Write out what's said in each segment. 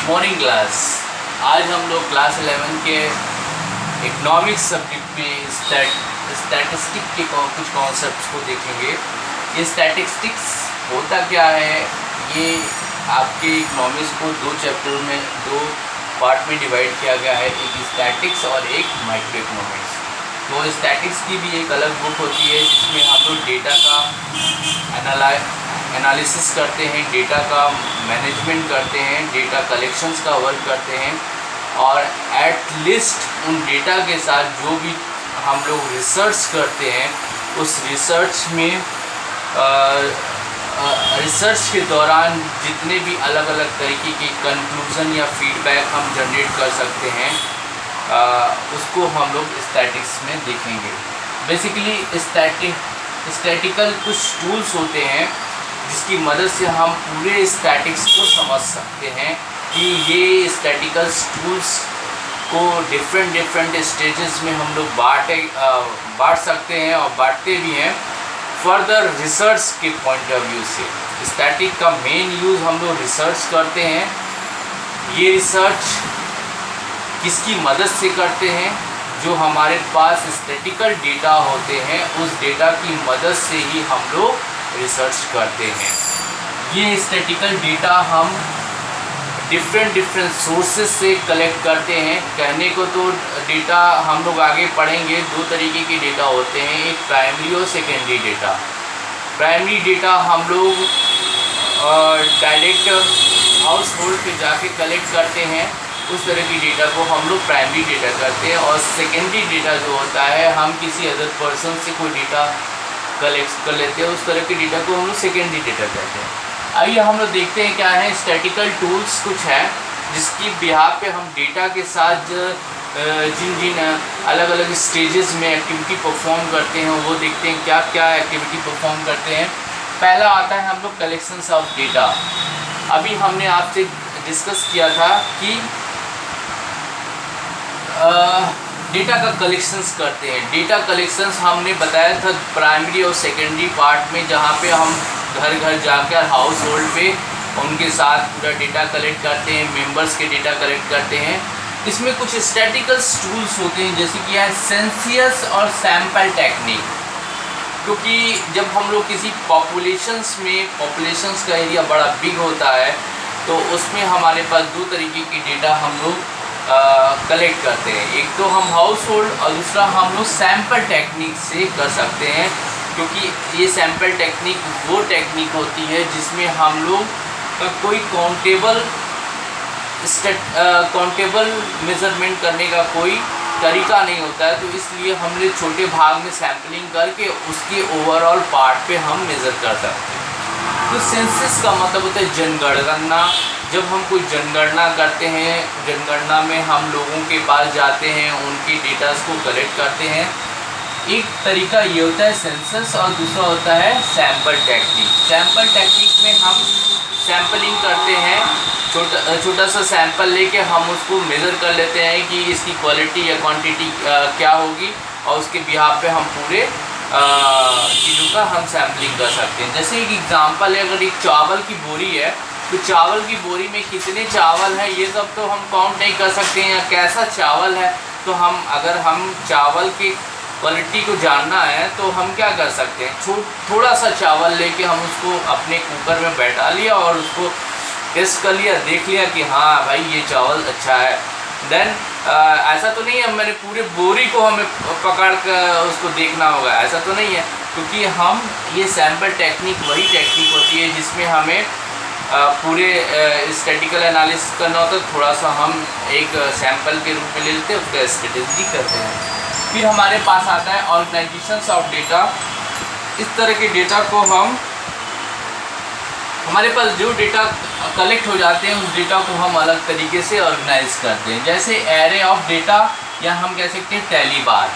Morning class. आज हम लोग क्लास 11 के इकोनॉमिक्स सब्जेक्ट में स्टैटिस्टिक के कुछ कॉन्सेप्ट्स को देखेंगे। ये स्टैटिस्टिक्स होता क्या है, ये आपके इकोनॉमिक्स को दो चैप्टर में, दो पार्ट में डिवाइड किया गया है, एक स्टैटिक्स और एक माइक्रो इकोनॉमिक्स। तो स्टैटिक्स की भी एक अलग बुक होती है जिसमें हम लोग डेटा का एनालिसिस करते हैं, डेटा का मैनेजमेंट करते हैं, डेटा कलेक्शंस का वर्क करते हैं और एट लीस्ट उन डेटा के साथ जो भी हम लोग रिसर्च करते हैं उस रिसर्च में रिसर्च के दौरान जितने भी अलग अलग तरीके के कंक्लूज़न या फीडबैक हम जनरेट कर सकते हैं उसको हम लोग स्टैटिक्स में देखेंगे। बेसिकली स्टैटिकल कुछ टूल्स होते हैं जिसकी मदद से हम पूरे स्टैटिक्स को समझ सकते हैं कि ये स्टैटिकल टूल्स को डिफरेंट स्टेजेस में हम लोग बांट सकते हैं और बांटते भी हैं फर्दर रिसर्च के पॉइंट ऑफ व्यू से। स्टैटिक का मेन यूज़ हम लोग रिसर्च करते हैं। ये रिसर्च किसकी मदद से करते हैं? जो हमारे पास स्टैटिकल डेटा होते हैं उस डेटा की मदद से ही हम लोग रिसर्च करते हैं। ये स्टैटिकल डेटा हम डिफरेंट सोर्सेस से कलेक्ट करते हैं। कहने को तो डेटा हम लोग आगे पढ़ेंगे, दो तरीके के डेटा होते हैं, एक प्राइमरी और सेकेंडरी डेटा। प्राइमरी डेटा हम लोग डायरेक्ट हाउस होल्ड पे जाके कलेक्ट करते हैं, उस तरह की डेटा को हम लोग प्राइमरी डेटा करते हैं। और सेकेंडरी डेटा जो होता है, हम किसी अदर पर्सन से कोई डेटा कलेक्ट कर लेते हैं, उस तरह के डेटा को हम लोग सेकेंडरी डेटा कहते हैं। आइए हम लोग देखते हैं क्या है। स्टैटिकल टूल्स कुछ है जिसकी बिहार पे हम डेटा के साथ जिन अलग अलग स्टेजेस में एक्टिविटी परफॉर्म करते हैं वो देखते हैं क्या क्या एक्टिविटी परफॉर्म करते हैं। पहला आता है हम लोग कलेक्शंस ऑफ डेटा। अभी हमने आपसे डिस्कस किया था कि डेटा का कलेक्शंस करते हैं। डेटा कलेक्शंस हमने बताया था प्राइमरी और सेकेंडरी पार्ट में, जहाँ पे हम घर घर जाकर हाउस होल्ड पे उनके साथ पूरा डेटा कलेक्ट करते हैं, मेंबर्स के डेटा कलेक्ट करते हैं। इसमें कुछ स्टैटिकल टूल्स होते हैं जैसे कि है सेंसस और सैंपल टेक्निक। क्योंकि जब हम लोग किसी पॉपुलेशंस का एरिया बड़ा बिग होता है तो उसमें हमारे पास दो तरीके की डेटा हम लोग कलेक्ट करते हैं। एक तो हम हाउस होल्ड और दूसरा हम लोग सैंपल टेक्निक से कर सकते हैं। क्योंकि ये सैंपल टेक्निक वो टेक्निक होती है जिसमें हम लोग कोई काउंटेबल मेज़रमेंट करने का कोई तरीका नहीं होता है, तो इसलिए हमने छोटे भाग में सैम्पलिंग करके उसके ओवरऑल पार्ट पे हम मेज़र कर सकते हैं। तो सेंसस का मतलब होता है जनगणना। जब हम कोई जनगणना करते हैं, जनगणना में हम लोगों के पास जाते हैं, उनके डेटास को कलेक्ट करते हैं। एक तरीका ये होता है सेंसस और दूसरा होता है सैंपल टेक्निक। सैंपल टेक्निक में हम सैम्पलिंग करते हैं, छोटा सा सैंपल लेके हम उसको मेज़र कर लेते हैं कि इसकी क्वालिटी या क्वांटिटी क्या होगी और उसके बिहाफ पे हम पूरे चीज़ों का हम सैम्पलिंग कर सकते हैं। जैसे एक एग्जांपल है, अगर एक चावल की बोरी है तो चावल की बोरी में कितने चावल हैं ये सब तो हम काउंट नहीं कर सकते हैं, या कैसा चावल है। तो अगर हम चावल की क्वालिटी को जानना है तो हम क्या कर सकते हैं, थोड़ा सा चावल लेके हम उसको अपने कुकर में बैठा लिया और उसको टेस्ट कर लिया, देख लिया कि हाँ भाई ये चावल अच्छा है। देन ऐसा तो नहीं है मैंने पूरे बोरी को हमें पकड़ कर उसको देखना होगा, ऐसा तो नहीं है। क्योंकि ये सैंपल टेक्निक वही टेक्निक होती है जिसमें हमें पूरे स्टैटिकल एनालिसिस करना होता है। थोड़ा सा हम एक सैंपल के रूप में ले लेते हैं, उसका स्ट्रेटेजी करते हैं। फिर हमारे पास आता है ऑर्गेनाइजेशंस ऑफ डेटा। इस तरह के डेटा को हमारे पास जो डेटा कलेक्ट हो जाते हैं उस डेटा को हम अलग तरीके से ऑर्गेनाइज करते हैं। जैसे एरे ऑफ डेटा या हम कह सकते हैं टैली बार।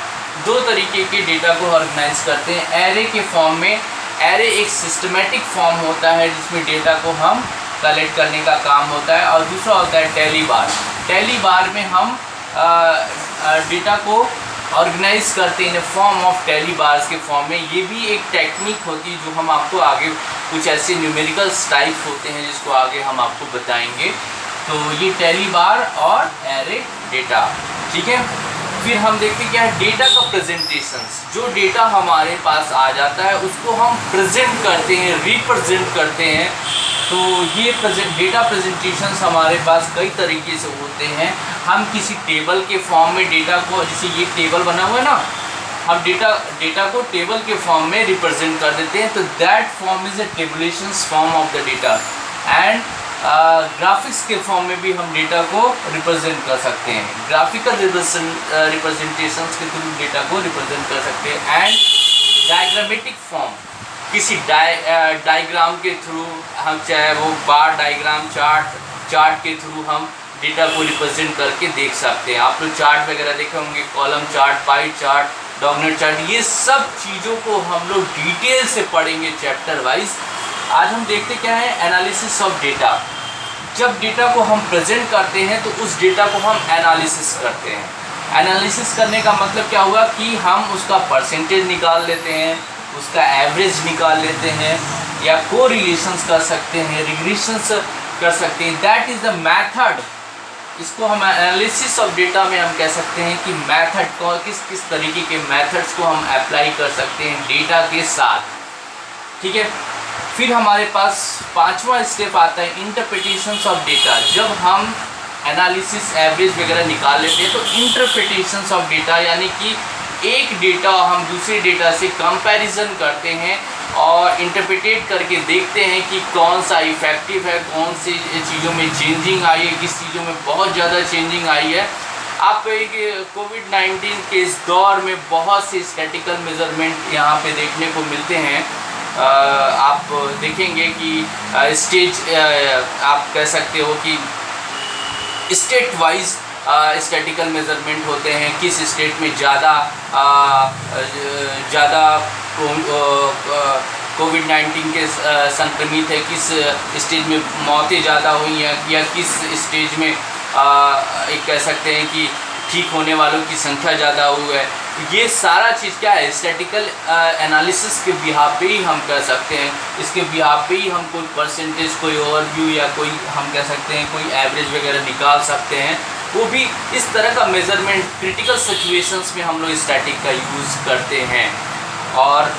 दो तरीके के डेटा को ऑर्गेनाइज करते हैं। एरे के फॉर्म में, एरे एक सिस्टमेटिक फॉर्म होता है जिसमें डेटा को हम कलेक्ट करने का काम होता है, और दूसरा होता है टैली बार। टैली बार में हम डेटा को ऑर्गेनाइज करते हैं in form of tally bars के फॉर्म में। ये भी एक टेक्निक होती है जो हम आपको आगे, कुछ ऐसे न्यूमेरिकल्स टाइप होते हैं जिसको आगे हम आपको बताएंगे। तो ये टैली बार और एरे डेटा, ठीक है। फिर हम देखते क्या है डेटा का प्रेजेंटेशंस। जो डेटा हमारे पास आ जाता है उसको हम प्रेजेंट करते हैं, रिप्रेजेंट करते हैं। तो ये डेटा प्रेजेंटेशंस हमारे पास कई तरीके से होते हैं। हम किसी टेबल के फॉर्म में डेटा को, जैसे ये टेबल बना हुआ है ना, हम डेटा को टेबल के फॉर्म में रिप्रेजेंट कर देते हैं। तो that form is a tabulations form of the data. And graphics के फॉर्म में भी हम डेटा को रिप्रेजेंट कर सकते हैं, ग्राफिकल रिप्रेजेंटेशंस के थ्रू डेटा को रिप्रेजेंट कर सकते हैं। एंड डायग्रामेटिक फॉर्म, किसी डायग्राम के थ्रू हम, चाहे वो बार डायग्राम, चार्ट के थ्रू हम डेटा को रिप्रेजेंट करके देख सकते हैं। आप लोग चार्ट वगैरह देखे होंगे, column chart, pie chart, doughnut chart, ये सब चीज़ों को हम लोग डिटेल से पढ़ेंगे चैप्टर वाइज। आज हम देखते क्या है एनालिसिस ऑफ डेटा। जब डेटा को हम प्रेजेंट करते हैं तो उस डेटा को हम एनालिसिस करते हैं। एनालिसिस करने का मतलब क्या हुआ कि हम उसका परसेंटेज निकाल लेते हैं, उसका एवरेज निकाल लेते हैं, या कोरिलेशंस कर सकते हैं, रिग्रेशंस कर सकते हैं। That is the method. इसको हम एनालिसिस ऑफ डेटा में हम कह सकते हैं कि मेथड को, किस तरीके के मेथड्स को हम अप्लाई कर सकते हैं डेटा के साथ, ठीक है। फिर हमारे पास पांचवा स्टेप आता है इंटरप्रिटेशंस ऑफ डेटा। जब हम एनालिसिस एवरेज वगैरह निकाल लेते हैं तो इंटरप्रिटेशंस ऑफ डेटा, यानी कि एक डेटा हम दूसरे डेटा से कंपैरिजन करते हैं और इंटरप्रिटेट करके देखते हैं कि कौन सा इफ़ेक्टिव है, कौन सी चीज़ों में चेंजिंग आई है, किस चीज़ों में बहुत ज़्यादा चेंजिंग आई है। आप कोविड-19 के इस दौर में बहुत से स्टैटिकल मेजरमेंट यहाँ पे देखने को मिलते हैं। आप देखेंगे कि स्टेज, आप कह सकते हो कि स्टेट वाइज स्टैटिकल मेजरमेंट होते हैं। किस स्टेट में ज़्यादा कोविड-19 के संक्रमित है, किस स्टेज में मौतें ज़्यादा हुई हैं, या किस स्टेज में एक कह सकते हैं कि ठीक होने वालों की संख्या ज़्यादा हुई है। ये सारा चीज़ क्या है स्टैटिकल एनालिसिस के बिहाफ पे ही हम कर सकते हैं। इसके बिहाफ पे ही हम कोई परसेंटेज, कोई ओवरव्यू, या कोई हम कह सकते हैं कोई एवरेज वगैरह निकाल सकते हैं। वो भी इस तरह का मेज़रमेंट क्रिटिकल सिचुएशंस में हम लोग स्टैटिक का यूज़ करते हैं। और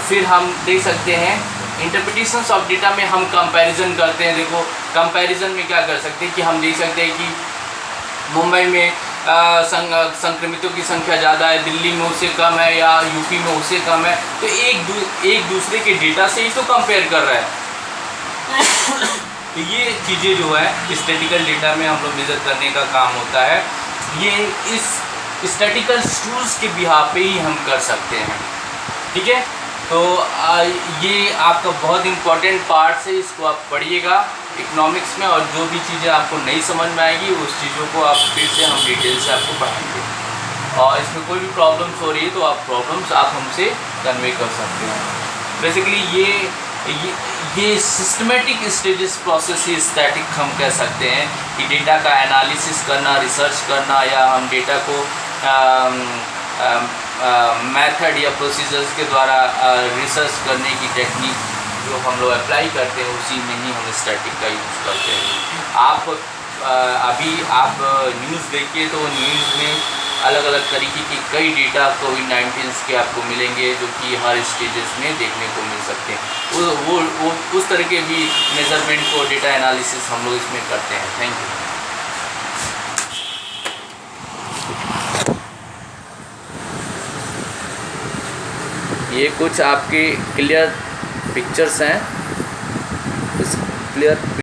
फिर हम देख सकते हैं इंटरप्रिटेशंस ऑफ डेटा में हम कंपैरिजन करते हैं। देखो कंपैरिजन में क्या कर सकते हैं कि हम देख सकते हैं कि मुंबई में संक्रमितों की संख्या ज़्यादा है, दिल्ली में उससे कम है, या यूपी में उससे कम है। तो एक दूसरे के डेटा से ही तो कंपेयर कर रहा है। तो ये चीज़ें जो है स्टैटिकल डेटा में हम लोग मेज़र करने का काम होता है। ये इस स्टैटिकल टूल्स के बिहाफ पे ही हम कर सकते हैं, ठीक है। तो ये आपका बहुत इम्पॉर्टेंट पार्ट है, इसको आप पढ़िएगा इकोनॉमिक्स में। और जो भी चीज़ें आपको नहीं समझ में आएगी उस चीज़ों को आप फिर से हम डिटेल से आपको पढ़ाएंगे। और इसमें कोई भी प्रॉब्लम्स हो रही है तो आप प्रॉब्लम्स आप हमसे कन्वे कर सकते हैं। बेसिकली ये सिस्टमेटिक स्टेजेस प्रोसेस ही स्टैटिक हम कह सकते हैं कि डेटा का एनालिसिस करना, रिसर्च करना, या हम डेटा को मेथड या प्रोसीजर्स के द्वारा रिसर्च करने की टेक्निक जो हम लोग अप्लाई करते हैं उसी में ही हम स्टैटिक का यूज़ करते हैं। अभी आप न्यूज़ देखिए तो न्यूज़ में अलग अलग तरीके की कई डेटा कोविड-19 के आपको मिलेंगे जो कि हर स्टेजेस में देखने को मिल सकते हैं। वो उस तरह के भी मेज़रमेंट को डेटा एनालिसिस हम लोग इसमें करते हैं। Thank you. ये कुछ आपके क्लियर पिक्चर्स हैं, इस क्लियर